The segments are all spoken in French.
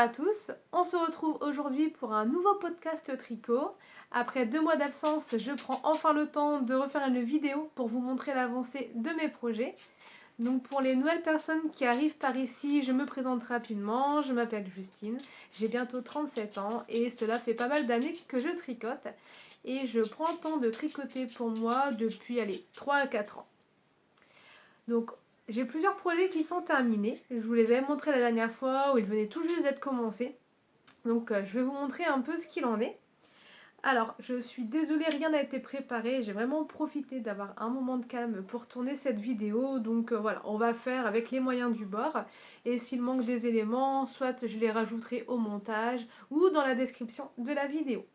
à tous, on se retrouve aujourd'hui pour un nouveau podcast tricot. Après 2 mois d'absence, je prends enfin le temps de refaire une vidéo pour vous montrer l'avancée de mes projets. Donc pour les nouvelles personnes qui arrivent par ici, je me présente rapidement, je m'appelle Justine, j'ai bientôt 37 ans et cela fait pas mal d'années que je tricote. Et je prends le temps de tricoter pour moi depuis 3 à 4 ans. Donc j'ai plusieurs projets qui sont terminés. Je vous les avais montrés la dernière fois où ils venaient tout juste d'être commencés. Donc je vais vous montrer un peu ce qu'il en est. Alors je suis désolée, rien n'a été préparé. J'ai vraiment profité d'avoir un moment de calme pour tourner cette vidéo. Donc voilà, on va faire avec les moyens du bord. Et s'il manque des éléments, soit je les rajouterai au montage ou dans la description de la vidéo.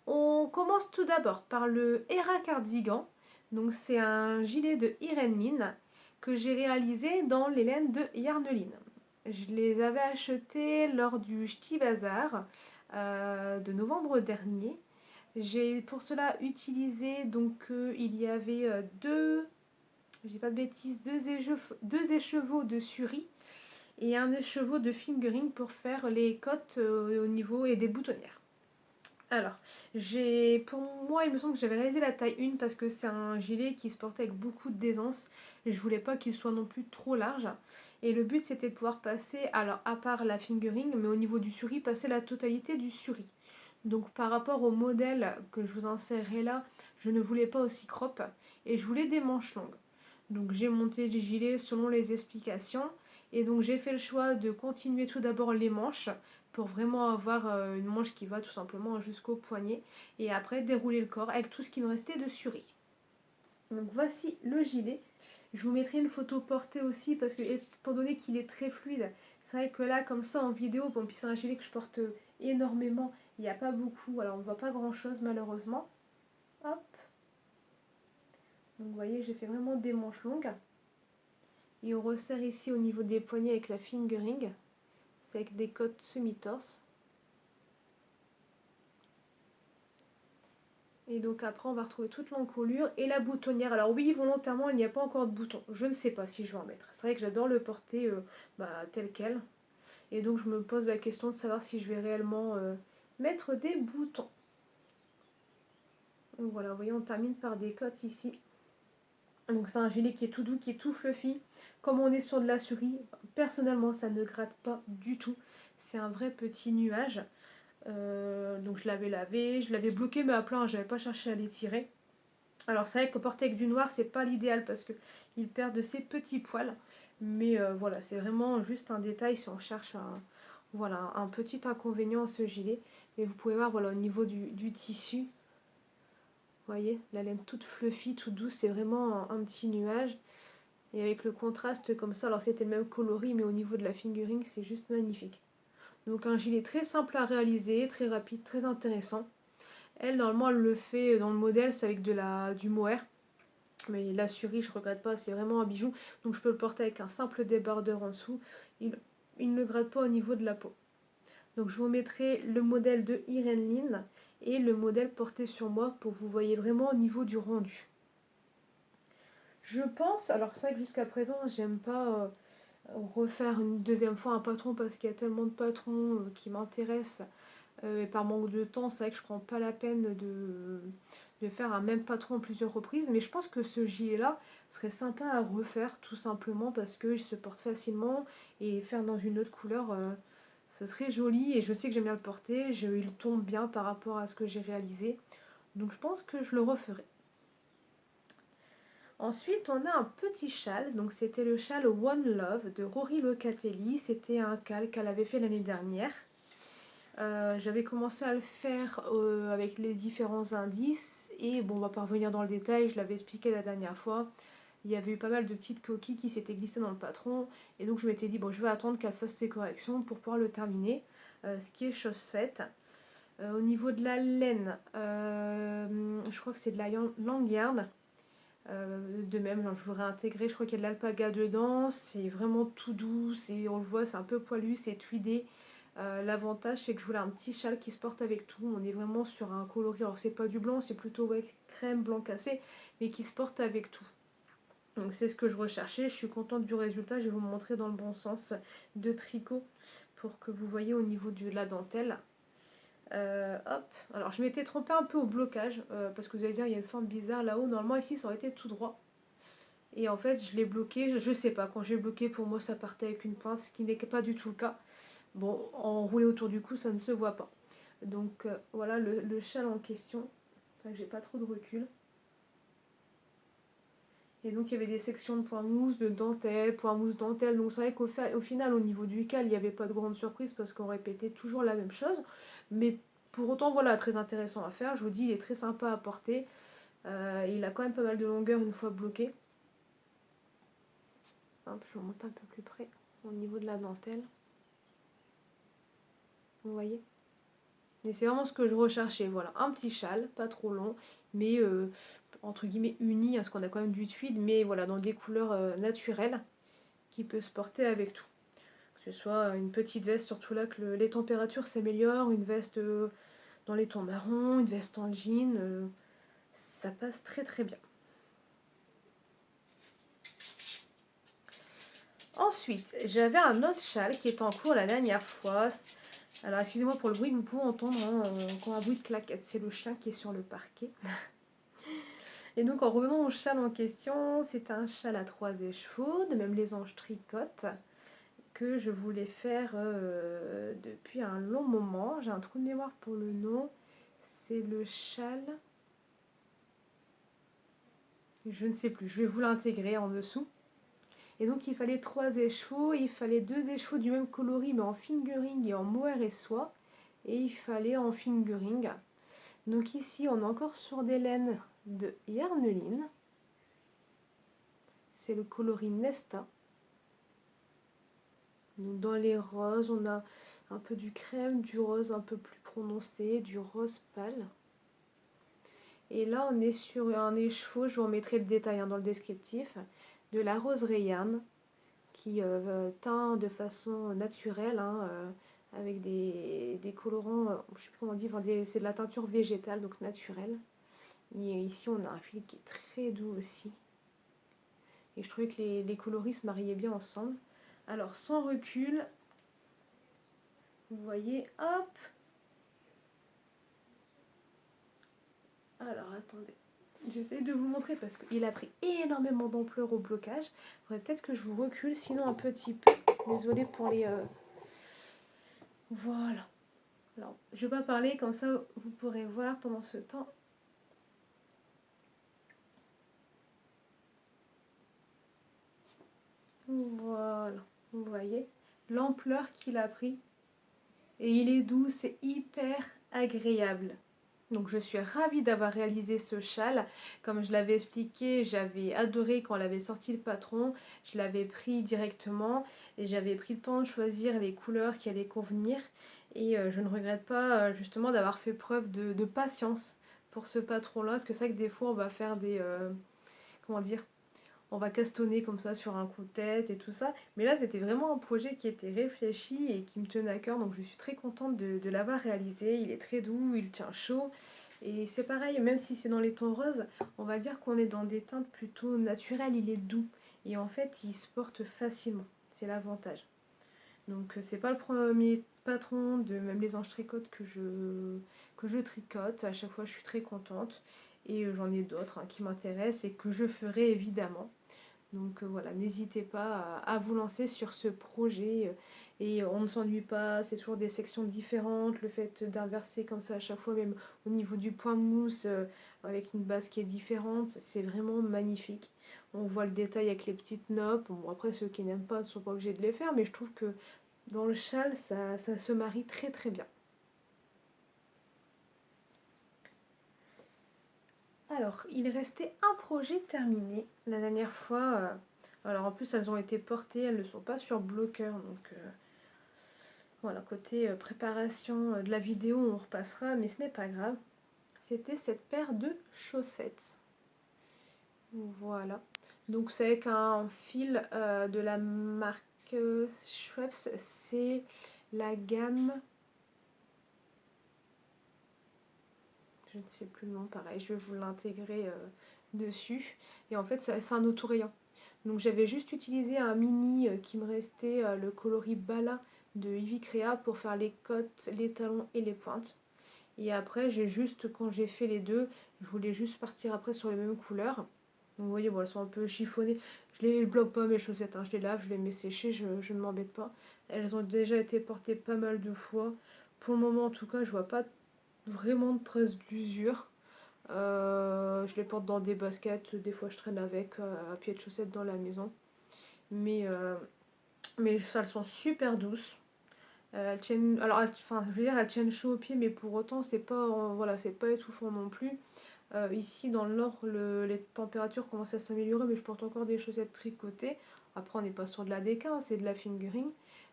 On commence tout d'abord par le Hera Cardigan. Donc c'est un gilet de Irenline que j'ai réalisé dans les laines de Yarneline. Je les avais achetés lors du Ch'ti Bazar de novembre dernier. J'ai pour cela utilisé, donc il y avait je dis pas de bêtises, deux écheveaux de Suri et un écheveau de fingering pour faire les cottes au niveau et des boutonnières. Alors, pour moi, il me semble que j'avais réalisé la taille 1 parce que c'est un gilet qui se portait avec beaucoup d'aisance et je voulais pas qu'il soit non plus trop large. Et le but c'était de pouvoir passer, alors à part la fingering, mais au niveau du suri, passer la totalité du suri. Donc par rapport au modèle que je vous insérerai là, je ne voulais pas aussi crop et je voulais des manches longues. Donc j'ai monté le gilet selon les explications et donc j'ai fait le choix de continuer tout d'abord les manches pour vraiment avoir une manche qui va tout simplement jusqu'au poignet et après dérouler le corps avec tout ce qui me restait de suri. Donc voici le gilet. Je vous mettrai une photo portée aussi parce que étant donné qu'il est très fluide, c'est vrai que là comme ça en vidéo, bon puis c'est un gilet que je porte énormément, il n'y a pas beaucoup, alors on ne voit pas grand chose malheureusement. Hop. Donc vous voyez j'ai fait vraiment des manches longues. Et on resserre ici au niveau des poignets avec la fingering. C'est avec des cottes semi-torse. Et donc après on va retrouver toute l'encolure et la boutonnière. Alors oui, volontairement il n'y a pas encore de bouton. Je ne sais pas si je vais en mettre. C'est vrai que j'adore le porter tel quel. Et donc je me pose la question de savoir si je vais réellement mettre des boutons. Donc voilà, vous voyez on termine par des cottes ici. Donc c'est un gilet qui est tout doux, qui est tout fluffy. Comme on est sur de la souris, personnellement ça ne gratte pas du tout. C'est un vrai petit nuage. Donc je l'avais lavé, je l'avais bloqué mais à plat, j'avais pas cherché à l'étirer. Alors c'est vrai que porter avec du noir c'est pas l'idéal parce que il perd de ses petits poils. Mais voilà, c'est vraiment juste un détail si on cherche voilà, un petit inconvénient à ce gilet. Et vous pouvez voir voilà, au niveau du tissu, vous voyez, la laine toute fluffy, toute douce, c'est vraiment un petit nuage. Et avec le contraste comme ça, alors c'était le même coloris mais au niveau de la fingering c'est juste magnifique. Donc un gilet très simple à réaliser, très rapide, très intéressant. Elle, normalement, elle le fait dans le modèle, c'est avec du mohair. Mais la Suri, je regrette pas, c'est vraiment un bijou. Donc je peux le porter avec un simple débardeur en dessous. Il ne gratte pas au niveau de la peau. Donc je vous mettrai le modèle de Irenline et le modèle porté sur moi pour que vous voyez vraiment au niveau du rendu. Je pense, alors c'est vrai que jusqu'à présent, j'aime pas refaire une deuxième fois un patron parce qu'il y a tellement de patrons qui m'intéressent. Et par manque de temps, c'est vrai que je prends pas la peine de faire un même patron en plusieurs reprises. Mais je pense que ce gilet là serait sympa à refaire tout simplement parce qu'il se porte facilement et faire dans une autre couleur, ce serait joli. Et je sais que j'aime bien le porter, il tombe bien par rapport à ce que j'ai réalisé. Donc je pense que je le referai. Ensuite, on a un petit châle, donc c'était le châle One Love de Rory Locatelli. C'était un calque qu'elle avait fait l'année dernière. J'avais commencé à le faire avec les différents indices et bon on va pas revenir dans le détail, je l'avais expliqué la dernière fois. Il y avait eu pas mal de petites coquilles qui s'étaient glissées dans le patron et donc je m'étais dit bon je vais attendre qu'elle fasse ses corrections pour pouvoir le terminer, ce qui est chose faite. Au niveau de la laine, je crois que c'est de la Langyard. De même, je vous réintégrer, je crois qu'il y a de l'alpaga dedans, c'est vraiment tout doux, on le voit, c'est un peu poilu, c'est tweedé. L'avantage c'est que je voulais un petit châle qui se porte avec tout, on est vraiment sur un coloris, alors c'est pas du blanc, c'est plutôt crème blanc cassé, mais qui se porte avec tout. Donc c'est ce que je recherchais, je suis contente du résultat, je vais vous montrer dans le bon sens de tricot pour que vous voyez au niveau de la dentelle. Hop, alors je m'étais trompée un peu au blocage, parce que vous allez dire il y a une forme bizarre là-haut, normalement ici ça aurait été tout droit. Et en fait je l'ai bloqué, je sais pas, quand j'ai bloqué pour moi ça partait avec une pointe, ce qui n'est pas du tout le cas. Bon, enroulé autour du cou ça ne se voit pas. Donc voilà le châle en question, c'est vrai que j'ai pas trop de recul. Et donc il y avait des sections de point mousse, de dentelle, point mousse dentelle. Donc c'est vrai qu'au final, au niveau du cal, il n'y avait pas de grande surprise parce qu'on répétait toujours la même chose. Mais pour autant, voilà, très intéressant à faire. Je vous dis, il est très sympa à porter. Il a quand même pas mal de longueur une fois bloqué. Hop, je vais remonter un peu plus près au niveau de la dentelle. Vous voyez? Et c'est vraiment ce que je recherchais. Voilà, un petit châle, pas trop long, mais entre guillemets uni, parce qu'on a quand même du tweed, mais voilà, dans des couleurs naturelles qui peut se porter avec tout. Que ce soit une petite veste, surtout là que les températures s'améliorent, une veste dans les tons marrons, une veste en jean, ça passe très très bien. Ensuite, j'avais un autre châle qui était en cours la dernière fois. Alors excusez-moi pour le bruit que vous pouvez entendre, hein, encore un bruit de claquette, c'est le chien qui est sur le parquet. Et donc en revenant au châle en question, c'est un châle à 3 écheveaux, de même les anges tricotent, que je voulais faire depuis un long moment. J'ai un trou de mémoire pour le nom. C'est le châle. Je ne sais plus. Je vais vous l'intégrer en dessous. Et donc il fallait 3 écheveaux. Il fallait 2 écheveaux du même coloris mais en fingering et en mohair et soie. Et il fallait en fingering. Donc ici on est encore sur des laines de Yarneline. C'est le coloris Nesta. Donc dans les roses, on a un peu du crème, du rose un peu plus prononcé, du rose pâle. Et là, on est sur un écheveau, je vous remettrai le détail dans le descriptif, de la rose Rayanne, qui teint de façon naturelle, hein, avec des colorants, je ne sais plus comment on dit, enfin, c'est de la teinture végétale, donc naturelle. Et ici, on a un fil qui est très doux aussi. Et je trouvais que les coloris se mariaient bien ensemble. Alors, sans recul, vous voyez, hop. Alors, attendez. J'essaie de vous montrer parce qu'il a pris énormément d'ampleur au blocage. Il faudrait peut-être que je vous recule, sinon un petit peu. Désolée pour les... Voilà. Alors, je vais pas parler, comme ça vous pourrez voir pendant ce temps. Voilà. Vous voyez l'ampleur qu'il a pris. Et il est doux, c'est hyper agréable. Donc je suis ravie d'avoir réalisé ce châle. Comme je l'avais expliqué, j'avais adoré quand l'avait sorti le patron. Je l'avais pris directement et j'avais pris le temps de choisir les couleurs qui allaient convenir. Et je ne regrette pas justement d'avoir fait preuve de patience pour ce patron-là. Parce que c'est vrai que des fois on va faire des... comment dire, on va castonner comme ça sur un coup de tête et tout ça. Mais là, c'était vraiment un projet qui était réfléchi et qui me tenait à cœur. Donc je suis très contente de l'avoir réalisé. Il est très doux, il tient chaud. Et c'est pareil, même si c'est dans les tons roses, on va dire qu'on est dans des teintes plutôt naturelles. Il est doux. Et en fait, il se porte facilement. C'est l'avantage. Donc c'est pas le premier patron de même les anges tricotes que je tricote. À chaque fois, je suis très contente. Et j'en ai d'autres qui m'intéressent et que je ferai évidemment. Donc voilà, n'hésitez pas à vous lancer sur ce projet et on ne s'ennuie pas, c'est toujours des sections différentes, le fait d'inverser comme ça à chaque fois, même au niveau du point mousse avec une base qui est différente, c'est vraiment magnifique. On voit le détail avec les petites noppes, bon après ceux qui n'aiment pas ne sont pas obligés de les faire, mais je trouve que dans le châle ça se marie très très bien. Alors, il restait un projet terminé la dernière fois. Alors en plus, elles ont été portées, elles ne sont pas sur bloqueur. Donc voilà, côté préparation de la vidéo, on repassera, mais ce n'est pas grave. C'était cette paire de chaussettes. Voilà. Donc c'est avec un fil de la marque Schweppes. C'est la gamme... Je ne sais plus le nom, pareil, je vais vous l'intégrer dessus. Et en fait, c'est un autorayant. Donc j'avais juste utilisé un mini qui me restait, le coloris Bala, de Ivy Crea pour faire les côtes, les talons et les pointes. Et après, quand j'ai fait les deux, je voulais juste partir après sur les mêmes couleurs. Donc vous voyez, bon, elles sont un peu chiffonnées. Je les bloque pas mes chaussettes, hein. Je les lave, je les mets sécher, je ne m'embête pas. Elles ont déjà été portées pas mal de fois. Pour le moment, en tout cas, je vois pas vraiment de traces d'usure. Je les porte dans des baskets, des fois je traîne avec à pied de chaussettes dans la maison. Mais, euh, mais elles sont super douces. Elles tiennent, alors, enfin, je veux dire, elles tiennent chaud aux pieds, mais pour autant, c'est pas, voilà, c'est pas étouffant non plus. Ici, dans le nord, les températures commencent à s'améliorer, mais je porte encore des chaussettes tricotées. Après, on n'est pas sur de la déca, hein, c'est de la fingering.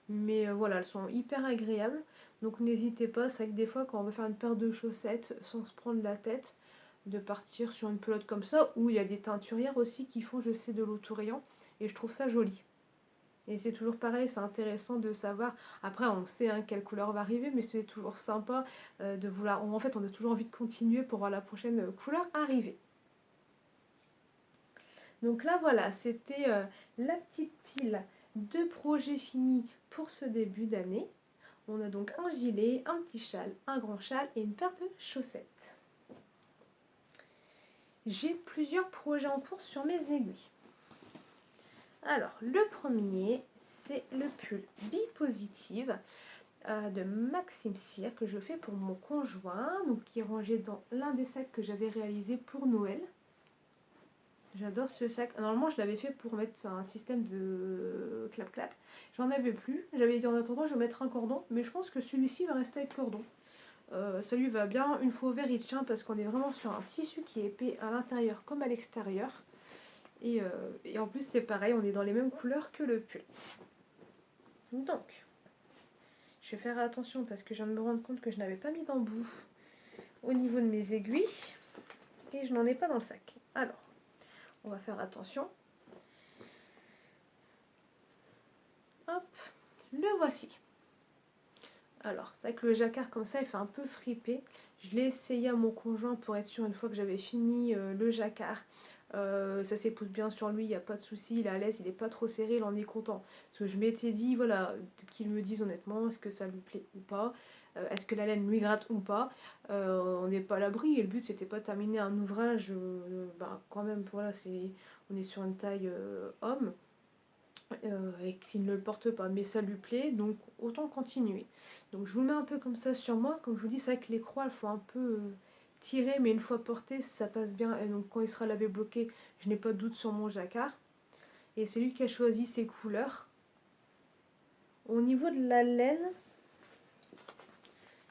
Mais voilà, elles sont hyper agréables. Donc n'hésitez pas, c'est vrai que des fois, quand on veut faire une paire de chaussettes sans se prendre la tête, de partir sur une pelote comme ça, où il y a des teinturières aussi qui font, je sais, de l'autorayon. Et je trouve ça joli. Et c'est toujours pareil, c'est intéressant de savoir. Après, on sait hein, quelle couleur va arriver, mais c'est toujours sympa de vouloir. En fait, on a toujours envie de continuer pour voir la prochaine couleur arriver. Donc là, voilà, c'était la petite pile de projets finis pour ce début d'année. On a donc un gilet, un petit châle, un grand châle et une paire de chaussettes. J'ai plusieurs projets en cours sur mes aiguilles. Alors, le premier, c'est le pull Bipositive de Maxime Cyr que je fais pour mon conjoint, donc qui est rangé dans l'un des sacs que j'avais réalisé pour Noël. J'adore ce sac. Normalement, je l'avais fait pour mettre un système de clap-clap. J'en avais plus. J'avais dit en attendant, je vais mettre un cordon, mais je pense que celui-ci va rester avec cordon. Ça lui va bien. Une fois ouvert, il tient parce qu'on est vraiment sur un tissu qui est épais à l'intérieur comme à l'extérieur. Et en plus, c'est pareil, on est dans les mêmes couleurs que le pull. Donc, je vais faire attention parce que je viens de me rendre compte que je n'avais pas mis d'embout au niveau de mes aiguilles. Et je n'en ai pas dans le sac. Alors, on va faire attention. Hop, le voici. Alors, c'est vrai que le jacquard comme ça, il fait un peu fripé. Je l'ai essayé à mon conjoint pour être sûr une fois que j'avais fini le jacquard. Ça s'épouse bien sur lui, il n'y a pas de souci, il est à l'aise, il n'est pas trop serré, il en est content. Parce que je m'étais dit, voilà, qu'il me dise honnêtement, est-ce que ça lui plaît ou pas, est-ce que la laine lui gratte ou pas. On n'est pas à l'abri et le but c'était pas de terminer un ouvrage, quand même, voilà, on est sur une taille homme. Et s'il ne le porte pas, mais ça lui plaît, donc autant continuer. Donc je vous mets un peu comme ça sur moi, comme je vous dis, c'est vrai que les croix elles font un peu tirer, mais une fois portées, ça passe bien, et donc quand il sera lavé bloqué, je n'ai pas de doute sur mon jacquard. Et c'est lui qui a choisi ses couleurs. Au niveau de la laine,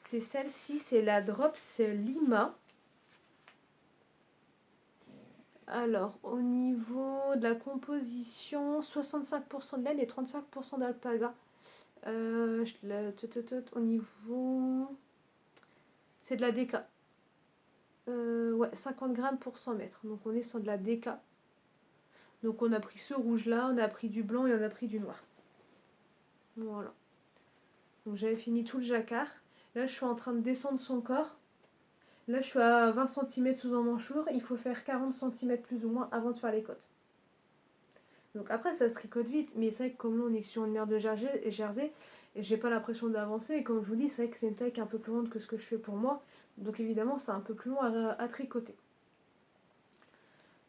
c'est celle-ci, c'est la Drops Lima. Alors, au niveau de la composition, 65% de laine et 35% d'alpaga. Au niveau... C'est de la déca. Ouais, 50 grammes pour 100 mètres. Donc on est sur de la déca. Donc on a pris ce rouge-là, on a pris du blanc et on a pris du noir. Voilà. Donc j'avais fini tout le jacquard. Là, je suis en train de descendre son corps. Là, je suis à 20 cm sous emmanchure. Il faut faire 40 cm plus ou moins avant de faire les côtes. Donc après, ça se tricote vite. Mais c'est vrai que comme là, on est sur une mer de Jersey, et j'ai pas l'impression d'avancer. Et comme je vous dis, c'est vrai que c'est une taille qui est un peu plus grande que ce que je fais pour moi. Donc évidemment, c'est un peu plus long à tricoter.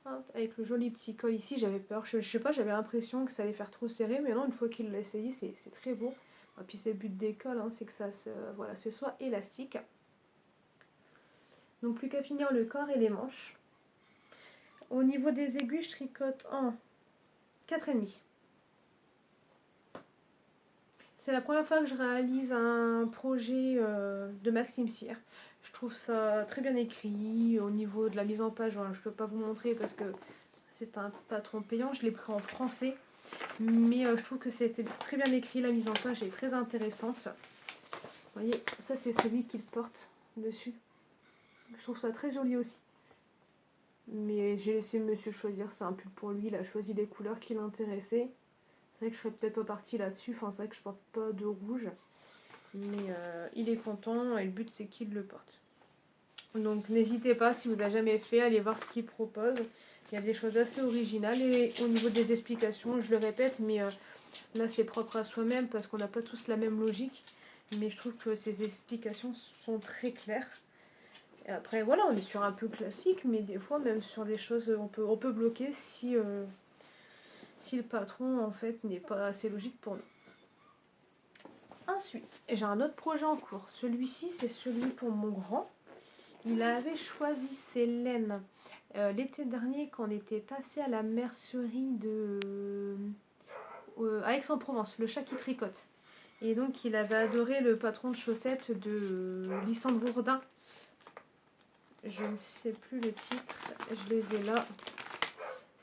Hop, avec le joli petit col ici, j'avais peur. Je sais pas, j'avais l'impression que ça allait faire trop serré. Mais non, une fois qu'il l'a essayé, c'est très beau. Et puis c'est le but des cols, hein, c'est que ça voilà, ce soit élastique. Donc plus qu'à finir le corps et les manches. Au niveau des aiguilles, je tricote en 4,5. C'est la première fois que je réalise un projet de Maxime Cyr. Je trouve ça très bien écrit. Au niveau de la mise en page, voilà, je ne peux pas vous montrer parce que c'est un patron payant. Je l'ai pris en français. Mais je trouve que c'était très bien écrit. La mise en page est très intéressante. Vous voyez, ça c'est celui qu'il porte dessus. Je trouve ça très joli aussi. Mais j'ai laissé monsieur choisir. C'est un pull pour lui. Il a choisi les couleurs qui l'intéressaient. C'est vrai que je serais peut-être pas partie là-dessus, enfin c'est vrai que je porte pas de rouge, mais il est content et le but c'est qu'il le porte. Donc n'hésitez pas, si vous n'avez jamais fait, allez voir ce qu'il propose. Il y a des choses assez originales et au niveau des explications, je le répète, mais Là, c'est propre à soi-même parce qu'on n'a pas tous la même logique. Mais je trouve que ces explications sont très claires. Et après, voilà, on est sur un peu classique, mais des fois, même sur des choses, on peut bloquer si le patron, en fait, n'est pas assez logique pour nous. Ensuite, j'ai un autre projet en cours. Celui-ci, c'est celui pour mon grand. Il avait choisi ses laines l'été dernier quand on était passé à la mercerie à Aix-en-Provence, le chat qui tricote. Et donc, il avait adoré le patron de chaussettes de Lysandre Bourdin. Je ne sais plus les titres, je les ai là.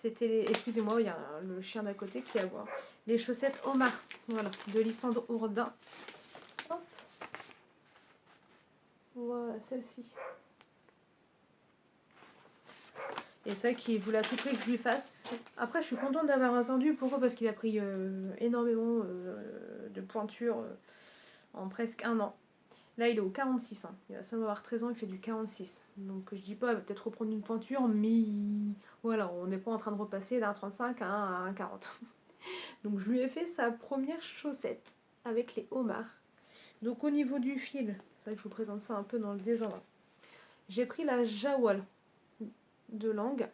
C'était, excusez-moi, il y a le chien d'à côté qui aboie. Les chaussettes Omar, voilà, de Lysandre Bourdin. Hop. Voilà, celle-ci. Et c'est vrai qu'il voulait à tout prix que je lui fasse. Après, je suis contente d'avoir attendu. Pourquoi? Parce qu'il a pris énormément de pointure en presque un an. Là, il est au 46. Hein. Il va seulement avoir 13 ans, il fait du 46. Donc, je dis pas, il va peut-être reprendre une pointure, mais voilà, on n'est pas en train de repasser d'un 35 à un 40. Donc, je lui ai fait sa première chaussette avec les homards. Donc, au niveau du fil, c'est vrai que je vous présente ça un peu dans le désordre. J'ai pris la Jawal de Langue.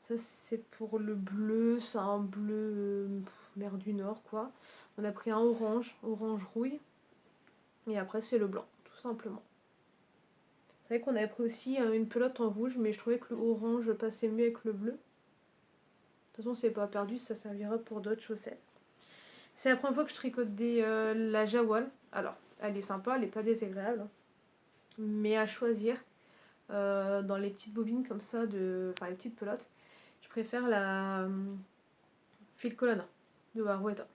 Ça, c'est pour le bleu, c'est un bleu mer du Nord, quoi. On a pris un orange rouille. Et après, c'est le blanc, tout simplement. C'est vrai qu'on avait pris aussi une pelote en rouge, mais je trouvais que le orange passait mieux avec le bleu. De toute façon, c'est pas perdu, ça servira pour d'autres chaussettes. C'est la première fois que je tricote la Jawal. Alors, elle est sympa, elle est pas désagréable. Hein. Mais à choisir, dans les petites bobines comme ça, enfin les petites pelotes, je préfère la Fil Colonna de Arouetta.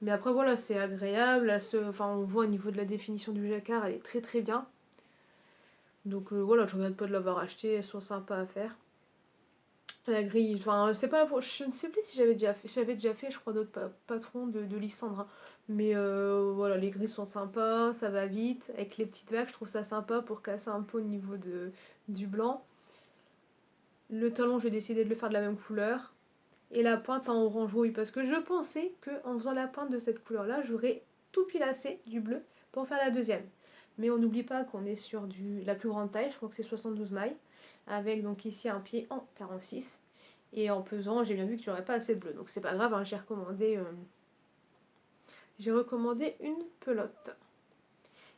Mais après, voilà, c'est agréable. Enfin, on voit au niveau de la définition du jacquard, elle est très très bien. Donc voilà, je regrette pas de l'avoir acheté, elles sont sympas à faire. La grille, enfin, c'est pas je ne sais plus si j'avais déjà fait. J'avais déjà fait, je crois, d'autres patrons de Lysandre. Hein. Mais voilà, les grilles sont sympas, ça va vite. Avec les petites vagues, je trouve ça sympa pour casser un peu au niveau du blanc. Le talon, j'ai décidé de le faire de la même couleur. Et la pointe en orange rouille, parce que je pensais qu'en faisant la pointe de cette couleur-là, j'aurais tout pilassé du bleu pour faire la deuxième. Mais on n'oublie pas qu'on est sur la plus grande taille, je crois que c'est 72 mailles, avec donc ici un pied en 46. Et en pesant, j'ai bien vu que tu n'aurais pas assez de bleu, donc c'est pas grave, hein, j'ai recommandé une pelote.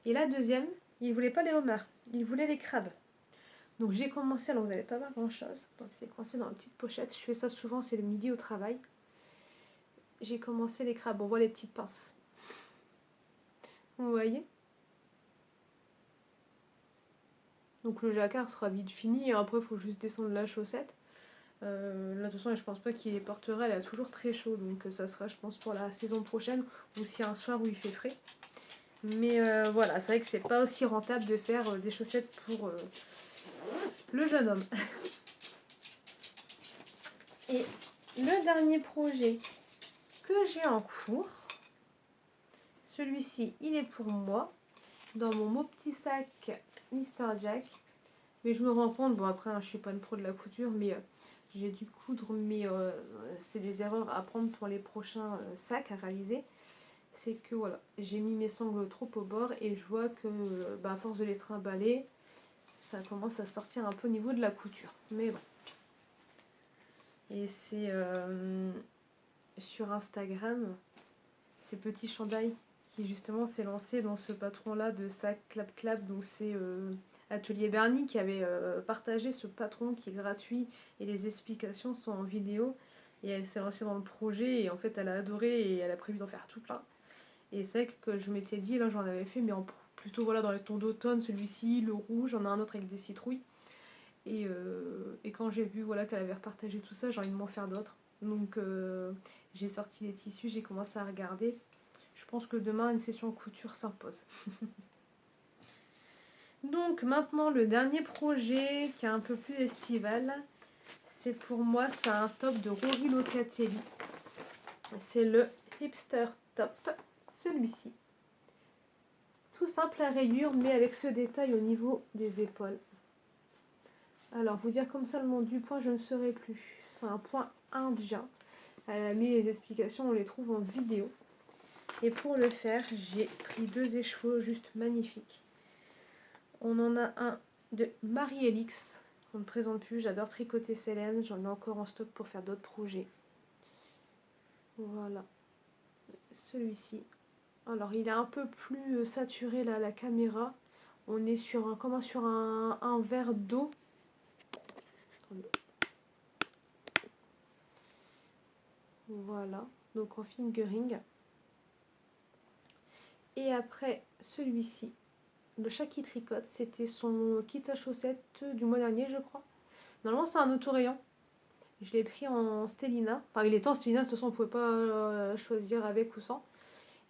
Et la deuxième, il voulait pas les homards, il voulait les crabes. Donc j'ai commencé, alors vous n'allez pas voir grand chose, c'est coincé dans une petite pochette, je fais ça souvent, c'est le midi au travail. J'ai commencé les crabes, on voit les petites pinces. Vous voyez? Donc le jacquard sera vite fini, et après il faut juste descendre la chaussette. Là de toute façon je pense pas qu'il les portera, elle a toujours très chaud, donc ça sera je pense pour la saison prochaine, ou si un soir où il fait frais. Mais voilà, c'est vrai que c'est pas aussi rentable de faire des chaussettes pour le jeune homme. Et le dernier projet que j'ai en cours, celui-ci il est pour moi, dans mon petit sac Mister Jack. Mais je me rends compte, bon après hein, je suis pas une pro de la couture, mais j'ai dû coudre, mais c'est des erreurs à prendre pour les prochains sacs à réaliser. C'est que voilà, j'ai mis mes sangles trop au bord et je vois que à force de les trimballer, ça commence à sortir un peu au niveau de la couture. Mais bon. Et c'est sur Instagram, c'est Petit Chandail qui justement s'est lancé dans ce patron-là de sac clap clap, donc c'est Atelier Bernie qui avait partagé ce patron qui est gratuit et les explications sont en vidéo et elle s'est lancée dans le projet et en fait elle a adoré et elle a prévu d'en faire tout plein. Et c'est vrai que je m'étais dit, là j'en avais fait mais plutôt voilà dans les tons d'automne, celui-ci, le rouge, j'en ai un autre avec des citrouilles. Et quand j'ai vu voilà, qu'elle avait repartagé tout ça, j'ai envie de m'en faire d'autres. Donc j'ai sorti les tissus, j'ai commencé à regarder. Je pense que demain une session couture s'impose. Donc maintenant le dernier projet qui est un peu plus estival, c'est pour moi, c'est un top de Rory Locatelli. C'est le Hipster Top, celui-ci. Tout simple à rayures mais avec ce détail au niveau des épaules. Alors vous dire comme ça le nom du point je ne saurais plus. C'est un point indien Elle a mis les explications, on les trouve en vidéo. Et pour le faire, j'ai pris 2 écheveaux juste magnifiques. On en a un de Marie-Elix, on ne présente plus, j'adore tricoter ses laines, j'en ai encore en stock pour faire d'autres projets. Voilà, celui-ci. Alors il est un peu plus saturé là, la caméra. On est sur un, comme sur un verre d'eau. Voilà, donc en fingering. Et après celui-ci, le chat qui tricote, c'était son kit à chaussettes du mois dernier, je crois. Normalement, c'est un autorayon. Je l'ai pris en Stellina. Enfin, il était en Stellina, de toute façon, on ne pouvait pas choisir avec ou sans.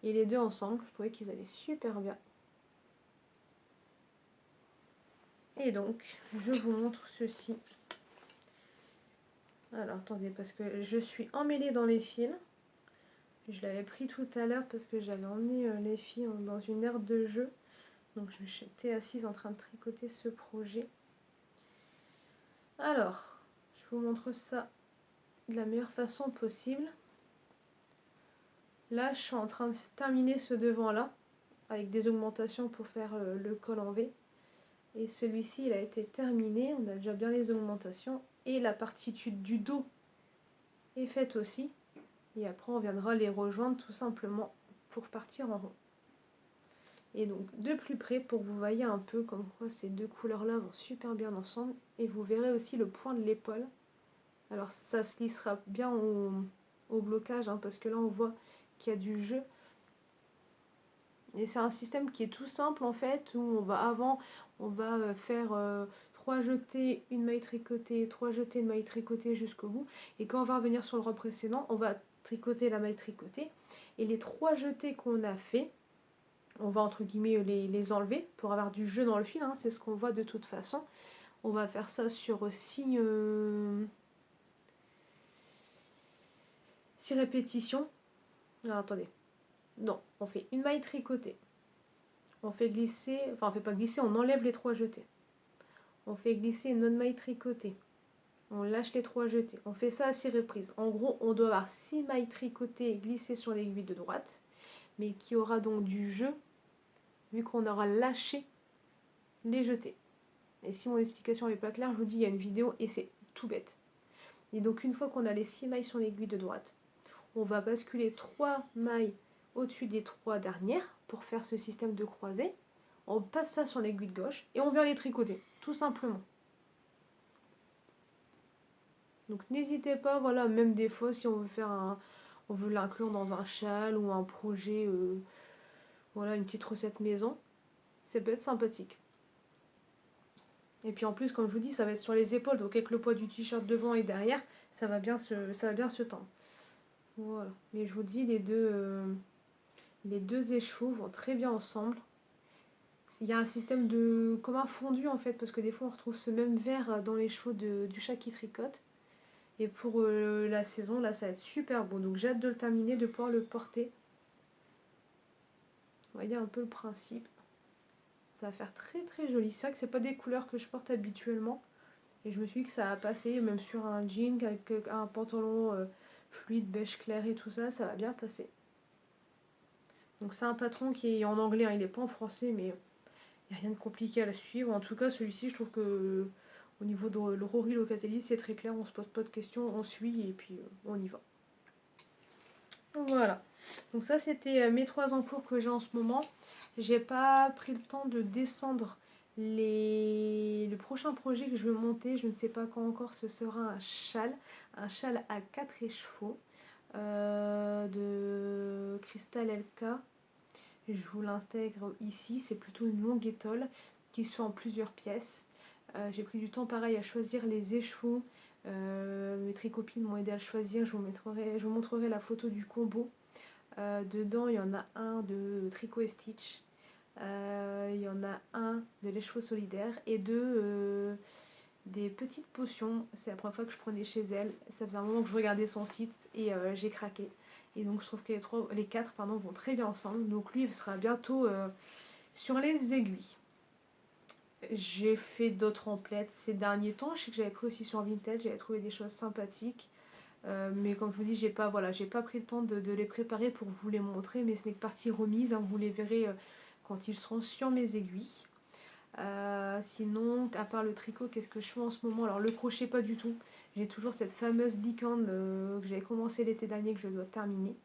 Et les deux ensemble, je trouvais qu'ils allaient super bien. Et donc, je vous montre ceci. Alors, attendez, parce que je suis emmêlée dans les fils. Je l'avais pris tout à l'heure parce que j'avais emmené les filles dans une aire de jeu. Donc, j'étais assise en train de tricoter ce projet. Alors, je vous montre ça de la meilleure façon possible. Là, je suis en train de terminer ce devant-là, avec des augmentations pour faire le col en V. Et celui-ci, il a été terminé, on a déjà bien les augmentations. Et la partie du dos est faite aussi. Et après, on viendra les rejoindre tout simplement pour partir en rond. Et donc, de plus près, pour que vous voyez un peu comme quoi ces deux couleurs-là vont super bien ensemble. Et vous verrez aussi le point de l'épaule. Alors, ça se lissera bien au blocage, hein, parce que là, on voit qu'il y a du jeu. Et c'est un système qui est tout simple en fait, où on va faire 3 jetés, une maille tricotée, 3 jetés, une maille tricotée jusqu'au bout. Et quand on va revenir sur le rang précédent, on va tricoter la maille tricotée. Et les 3 jetés qu'on a fait, on va entre guillemets les enlever pour avoir du jeu dans le fil, hein, c'est ce qu'on voit de toute façon. On va faire ça sur 6 répétitions. Alors attendez, non, on fait une maille tricotée. On fait glisser, enfin on fait pas glisser, on enlève les 3 jetés. On fait glisser une autre maille tricotée. On lâche les 3 jetés. On fait ça à 6 reprises. En gros, on doit avoir 6 mailles tricotées glissées sur l'aiguille de droite, mais qui aura donc du jeu, vu qu'on aura lâché les jetés. Et si mon explication n'est pas claire, je vous dis, il y a une vidéo et c'est tout bête. Et donc une fois qu'on a les 6 mailles sur l'aiguille de droite, on va basculer 3 mailles au-dessus des 3 dernières pour faire ce système de croisée. On passe ça sur l'aiguille de gauche et on vient les tricoter, tout simplement. Donc n'hésitez pas, voilà, même des fois si on veut faire on veut l'inclure dans un châle ou un projet, voilà, une petite recette maison, ça peut être sympathique. Et puis en plus, comme je vous dis, ça va être sur les épaules, donc avec le poids du t-shirt devant et derrière, ça va bien se tendre. Voilà, mais je vous dis, les deux écheveaux vont très bien ensemble. Il y a un système de comme un fondu en fait, parce que des fois on retrouve ce même vert dans les chevaux du chat qui tricote. Et pour la saison, là, ça va être super beau. Donc j'ai hâte de le terminer, de pouvoir le porter. Vous voyez un peu le principe. Ça va faire très très joli. C'est vrai que c'est pas des couleurs que je porte habituellement. Et je me suis dit que ça va passer, même sur un jean avec un pantalon fluide, beige clair et tout ça, ça va bien passer. Donc c'est un patron qui est en anglais, hein, il n'est pas en français, mais il n'y a rien de compliqué à la suivre. En tout cas, celui-ci, je trouve que au niveau de l'Orori Locatelli, c'est très clair, on se pose pas de questions, on suit et puis on y va. Voilà, donc ça c'était mes 3 en cours que j'ai en ce moment. J'ai pas pris le temps de descendre le prochain projet que je veux monter, je ne sais pas quand encore, ce sera un châle à 4 écheveaux de Crystal LK. Je vous l'intègre ici, c'est plutôt une longue étole qui se fait en plusieurs pièces. J'ai pris du temps pareil à choisir les écheveaux. Mes tricopines m'ont aidé à le choisir, je vous montrerai la photo du combo. Dedans il y en a un de tricot et stitch, il y en a un de l'écheveau solidaire et deux des petites potions. C'est la première fois que je prenais chez elle, ça faisait un moment que je regardais son site et j'ai craqué. Et donc je trouve que les 4 vont très bien ensemble. Donc lui il sera bientôt sur les aiguilles. J'ai fait d'autres emplettes ces derniers temps. Je sais que j'avais pris aussi sur Vinted, j'avais trouvé des choses sympathiques. Mais comme je vous dis, j'ai pas pris le temps de les préparer pour vous les montrer, mais ce n'est que partie remise, hein, vous les verrez quand ils seront sur mes aiguilles. Sinon, à part le tricot, qu'est-ce que je fais en ce moment? Alors le crochet, pas du tout. J'ai toujours cette fameuse licorne que j'avais commencé l'été dernier, que je dois terminer.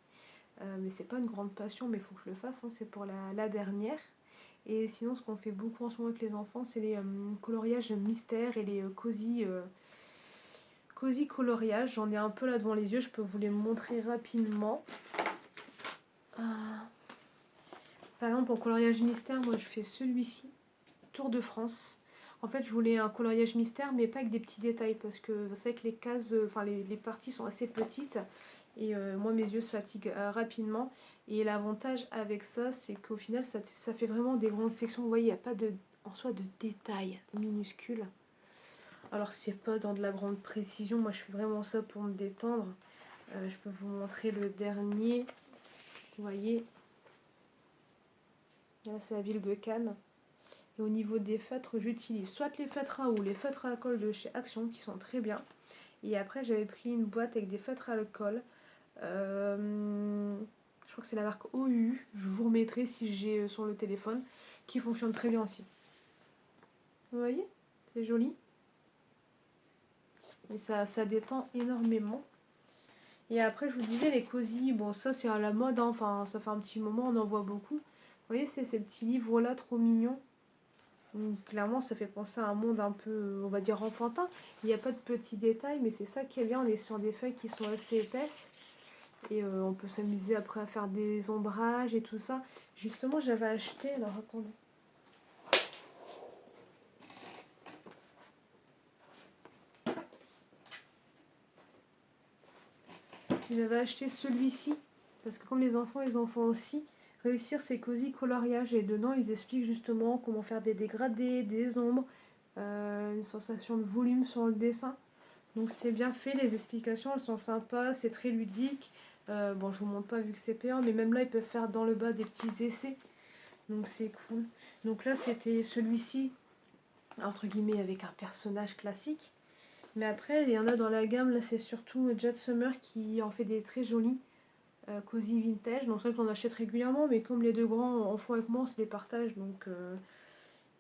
Mais c'est pas une grande passion, mais il faut que je le fasse, hein, c'est pour la dernière. Et sinon, ce qu'on fait beaucoup en ce moment avec les enfants, c'est les coloriages mystères et les cozy coloriages. J'en ai un peu là devant les yeux, je peux vous les montrer rapidement. Par exemple, en coloriage mystère, moi je fais celui-ci, Tour de France. En fait, je voulais un coloriage mystère, mais pas avec des petits détails, parce que vous savez que les cases, enfin les parties sont assez petites, et moi mes yeux se fatiguent rapidement. Et l'avantage avec ça, c'est qu'au final, ça fait vraiment des grandes sections. Vous voyez, il n'y a pas en soi de détails minuscules. Alors c'est pas dans de la grande précision, moi je fais vraiment ça pour me détendre. Je peux vous montrer le dernier. Vous voyez, là c'est la ville de Cannes. Et au niveau des feutres, j'utilise soit les feutres à eau, les feutres à alcool de chez Action qui sont très bien. Et après, j'avais pris une boîte avec des feutres à alcool. Je crois que c'est la marque OU. Je vous remettrai si j'ai sur le téléphone, qui fonctionne très bien aussi. Vous voyez, c'est joli. Et ça détend énormément. Et après, je vous disais, les cosy, bon, ça c'est à la mode, hein. Enfin, ça fait un petit moment, on en voit beaucoup. Vous voyez, c'est ces petits livres-là trop mignons. Donc, clairement, ça fait penser à un monde un peu, on va dire, enfantin. Il n'y a pas de petits détails, mais c'est ça qui est bien. On est sur des feuilles qui sont assez épaisses. Et on peut s'amuser après à faire des ombrages et tout ça. Justement, j'avais acheté... Alors, attendez. J'avais acheté celui-ci. Parce que comme les enfants, ils en font aussi. Réussir ces cosy coloriages. Et dedans, ils expliquent justement comment faire des dégradés, des ombres. Une sensation de volume sur le dessin. Donc c'est bien fait, les explications elles sont sympas, c'est très ludique. Bon, je vous montre pas vu que c'est payant, mais même là ils peuvent faire dans le bas des petits essais. Donc c'est cool. Donc là c'était celui-ci, entre guillemets, avec un personnage classique. Mais après il y en a dans la gamme, là c'est surtout Jet Summer qui en fait des très jolis cozy vintage. Donc c'est vrai qu'on achète régulièrement, mais comme les deux grands en font avec moi, on se les partage. Donc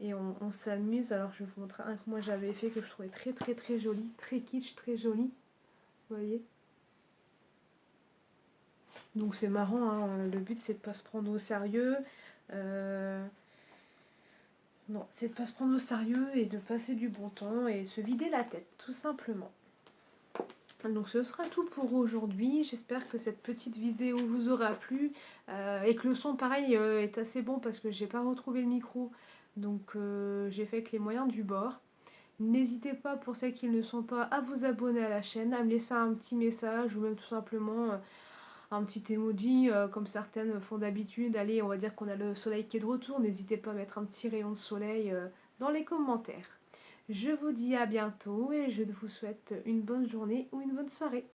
et on s'amuse. Alors je vais vous montrer un que moi j'avais fait que je trouvais très très très joli, très kitsch, très joli. Vous voyez, donc c'est marrant, hein. Le but c'est de pas se prendre au sérieux. Non, c'est de pas se prendre au sérieux et de passer du bon temps et se vider la tête, tout simplement. Donc ce sera tout pour aujourd'hui. J'espère que cette petite vidéo vous aura plu et que le son pareil est assez bon parce que j'ai pas retrouvé le micro. Donc j'ai fait avec les moyens du bord. N'hésitez pas, pour celles qui ne le sont pas, à vous abonner à la chaîne, à me laisser un petit message ou même tout simplement un petit emoji comme certaines font d'habitude. Allez, on va dire qu'on a le soleil qui est de retour. N'hésitez pas à mettre un petit rayon de soleil dans les commentaires. Je vous dis à bientôt et je vous souhaite une bonne journée ou une bonne soirée.